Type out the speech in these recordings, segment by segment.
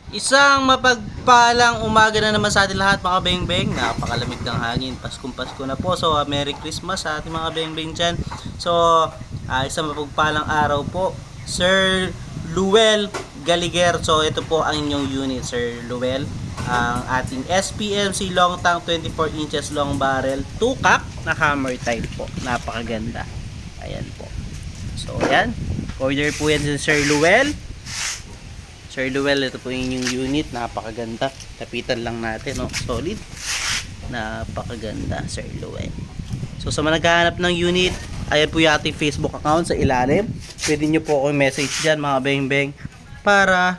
Isang mapagpalang umaga na naman sa ating lahat mga beng-beng. Napakalamig ng hangin. Paskong Pasko na po. So, Merry Christmas sa ating mga beng-beng dyan. So, isang mapagpalang araw po. Sir Luel Galiger. So, ito po ang inyong unit, Sir Luel. Ang ating SPMC long tank 24 inches long barrel 2 cock na hammer type po. Napakaganda. Ayan po. So, ayan. Order po yan si Sir Luel. Sir Luel, ito po yung unit, napakaganda. Tapitan lang natin, no? Solid. Napakaganda, Sir Luel. So sa mga naghahanap ng unit, ayan po yung ating Facebook account sa ilalim. Pwede nyo po ako message dyan, mga beng-beng, para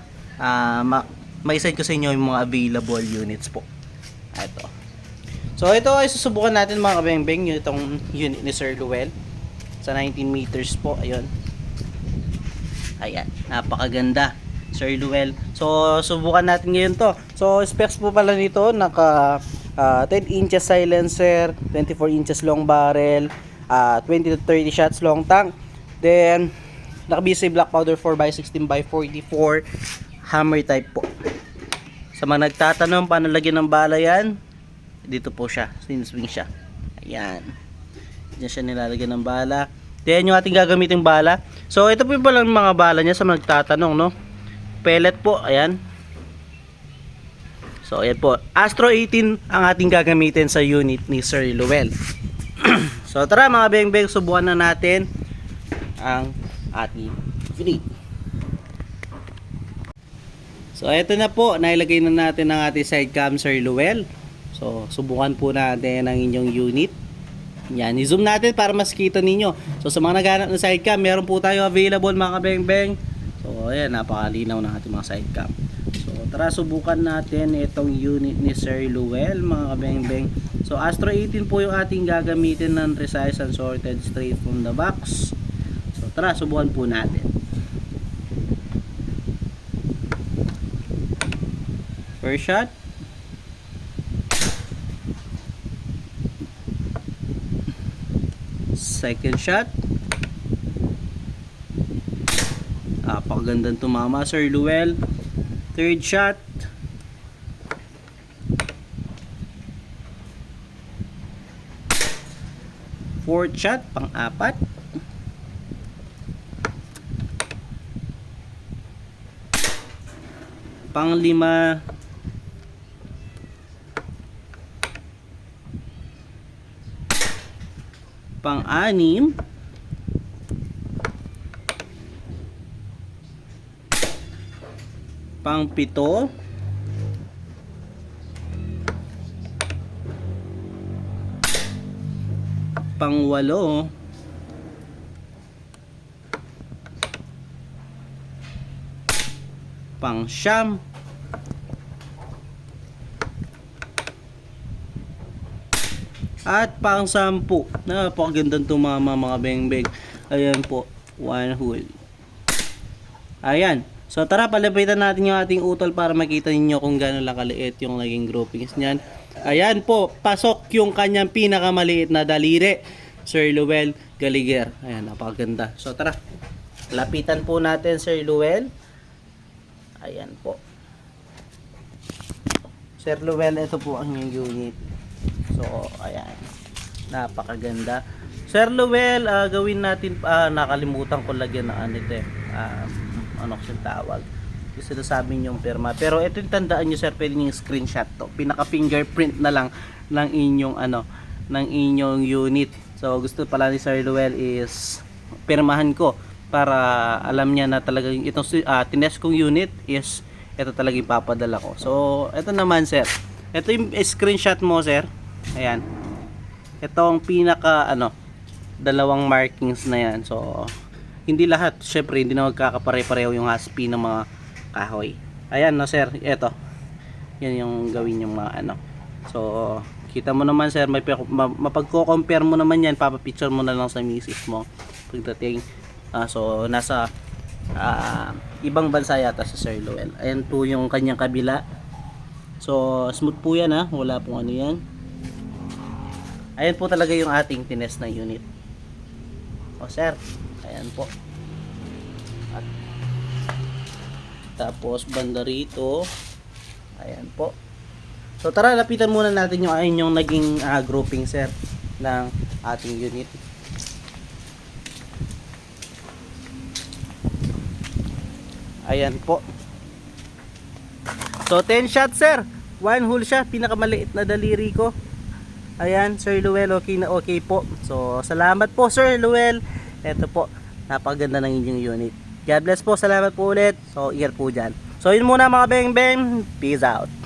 ma-send ko sa inyo yung mga available units po. Ito. So ito ay susubukan natin mga beng-beng, yung itong unit ni Sir Luel. Sa 19 meters po, ayun. Ayan, napakaganda. Sir Luel. So, subukan natin ngayon to. So, specs po pala nito, naka 10 inches silencer, 24 inches long barrel, 20 to 30 shots long tank. Then, naka BC black powder 4x16x44 hammer type po. Sa mga nagtatanong paano lagyan ng bala yan, dito po siya, siniswing siya. Ayan. Diyan siya nilalagyan ng bala. Then, yung ating gagamitin bala. So, ito po yung palang mga bala niya sa mga nagtatanong, no? Pellet po, ayan. So, ayan po. Astro 18 ang ating gagamitin sa unit ni Sir Luel. So, tara mga beng-beng, subukan na natin ang ating unit. So, ito na po. Nailagay na natin ang ating side cam, Sir Luel. So, subukan po natin ang inyong unit. Yan, i-zoom natin para mas kita ninyo. So, sa mga naghanap ng side cam, meron po tayo available mga beng-beng. So, ayan, napakalinaw ng ating mga side cam. So, tara, subukan natin itong unit ni Sir Luel, mga kabeng-beng. So, Astro 18 po yung ating gagamitin ng resize and sorted straight from the box. So, tara, subukan po natin. First shot. Second shot. Napakagandang tumama, Sir Luel. Third shot. Fourth shot, pang-apat. Pang-lima. Pang-anim. Pang-pito. Pang-walo. Pang-siyam. At pang-sampu. Napakagandang tumama mga beng-beng. Ayan po, one hole. Ayan. So tara, palapitan natin yung ating utol para makita niyo kung gaano lang kaliit yung naging groupings niyan. Ayan po, pasok yung kanyang pinakamaliit na daliri, Sir Luel Galiger. Ayan, napakaganda. So tara, lapitan po natin Sir Luel. Ayan po. Sir Luel, ito po ang yung unit. So, ayan. Napakaganda. Sir Luel, gawin natin, nakalimutan ko lagyan ng ano ito eh. Ano kasi tawag, yung sinasabi yung perma, pero ito yung tandaan nyo sir, pwede yung screenshot to, pinaka fingerprint na lang ng inyong ng inyong unit. So gusto pala ni Sir Luel is pirmahan ko para alam niya na talaga itong tinest kong unit is ito talaga ipapadala ko. So ito naman sir, ito yung screenshot mo sir. Ayan, ito ang pinaka dalawang markings na yan. So hindi lahat, syempre hindi na magkakapare-pareho yung haspi ng mga kahoy. Ayan no sir, eto. Yan yung gawin yung mga So, kita mo naman sir, mapagko-compare mo naman yan, papapicture mo na lang sa misis mo. Pagdating, so nasa ibang bansa yata sa Sir Luel. Ayan po yung kanyang kabila. So, smooth po yan wala pong yan. Ayan po talaga yung ating tinest na unit. O sir, ayan po. At Tapos banda rito. Ayan po. So tara, lapitan muna natin yung inyong naging grouping sir ng ating unit. Ayan po. So 10 shots sir. 1 hole siya, pinakamaliit na daliri ko. Ayan, Sir Luel, okay na okay po. So salamat po Sir Luel. Ito po, napakaganda ng inyong unit. God bless po, salamat po ulit. So ingat po dyan. So yun muna mga beng beng. Peace out.